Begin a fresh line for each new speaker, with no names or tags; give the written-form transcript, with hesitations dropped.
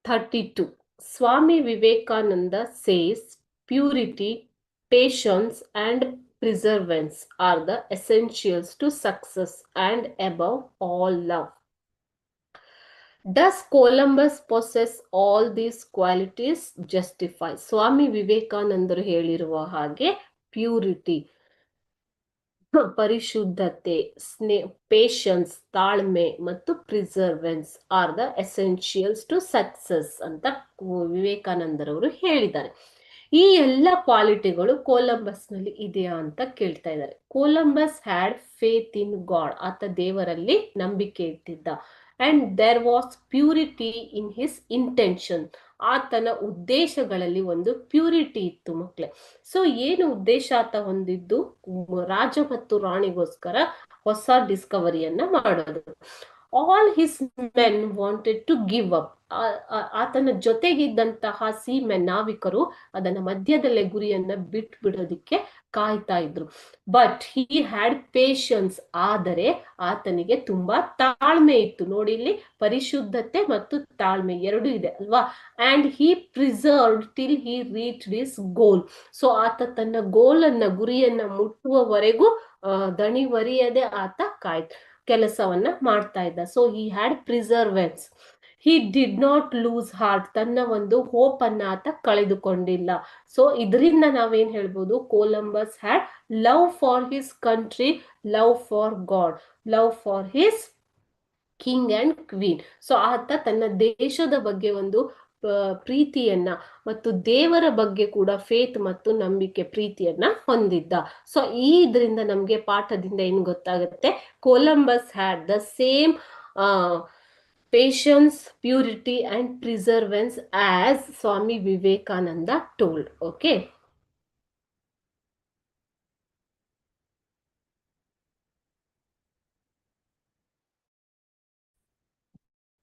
32. Swami Vivekananda says purity, patience, and perseverance are the essentials to success and above all love. Does Columbus possess all these qualities? Justify. ಸ್ವಾಮಿ ವಿವೇಕಾನಂದರು ಹೇಳಿರುವ ಹಾಗೆ purity, ಪರಿಶುದ್ಧತೆ, patience, ತಾಳ್ಮೆ ಮತ್ತು perseverance are the essentials to success ಅಂತ ವಿವೇಕಾನಂದರವರು ಹೇಳಿದ್ದಾರೆ. ಈ ಎಲ್ಲ ಕ್ವಾಲಿಟಿಗಳು ಕೊಲಂಬಸ್ ನಲ್ಲಿ ಇದೆಯಾ ಅಂತ ಕೇಳ್ತಾ ಇದ್ದಾರೆ. Columbus had faith in God, ಆತ ದೇವರಲ್ಲಿ ನಂಬಿಕೆ ಇಟ್ಟಿದ್ದ. And there was purity in his intention, ಆತನ ಉದ್ದೇಶಗಳಲ್ಲಿ ಒಂದು ಪ್ಯೂರಿಟಿ ಇತ್ತು ಮಕ್ಕಳೇ. ಸೊ ಏನು ಉದ್ದೇಶ ಆತ ಹೊಂದಿದ್ದು? ರಾಜ ಮತ್ತು ರಾಣಿಗೋಸ್ಕರ ಹೊಸ ಡಿಸ್ಕವರಿಯನ್ನ ಮಾಡೋದು. All his men wanted to give up, ಆತನ ಜೊತೆಗಿದ್ದಂತಹ ಸೀಮೆನ್ ನಾವಿಕರು ಅದನ್ನ ಮಧ್ಯದಲ್ಲೇ ಗುರಿಯನ್ನ ಬಿಡೋದಿಕ್ಕೆ ಕಾಯ್ತಾ ಇದ್ರು. ಬಟ್ ಹಿ ಹ್ಯಾಡ್ ಪೇಷನ್ಸ್, ಆದರೆ ಆತನಿಗೆ ತುಂಬಾ ತಾಳ್ಮೆ ಇತ್ತು. ನೋಡಿ, ಇಲ್ಲಿ ಪರಿಶುದ್ಧತೆ ಮತ್ತು ತಾಳ್ಮೆ ಎರಡು ಇದೆ ಅಲ್ವಾ. And he preserved till he reached his goal. So ಆತ ತನ್ನ ಗೋಲ್ ಅನ್ನ, ಗುರಿಯನ್ನ ಮುಟ್ಟುವವರೆಗೂ ದಣಿವರಿಯದೆ ಆತ ಕೆಲಸವನ್ನ ಮಾಡ್ತಾ ಇದ್ದ. So he had perseverance. He did not lose heart, ತನ್ನ ಒಂದು ಹೋಪ್ ಅನ್ನ ಆತ ಕಳೆದುಕೊಂಡಿಲ್ಲ. ಸೊ ಇದರಿಂದ ನಾವೇನ್ ಹೇಳ್ಬೋದು? Columbus had love for his country, love for god, love for his king and queen. So ಆತ ತನ್ನ ದೇಶದ ಬಗ್ಗೆ ಒಂದು ಪ್ರೀತಿಯನ್ನ ಮತ್ತು ದೇವರ ಬಗ್ಗೆ ಕೂಡ ಫೇತ್ ಮತ್ತು ನಂಬಿಕೆ, ಪ್ರೀತಿಯನ್ನ ಹೊಂದಿದ್ದ. ಸೊ ಇದರಿಂದ ನಮ್ಗೆ ಪಾಠದಿಂದ ಏನ್ ಗೊತ್ತಾಗುತ್ತೆ? Columbus had the same patience, purity and perseverance as Swami Vivekananda told. Okay.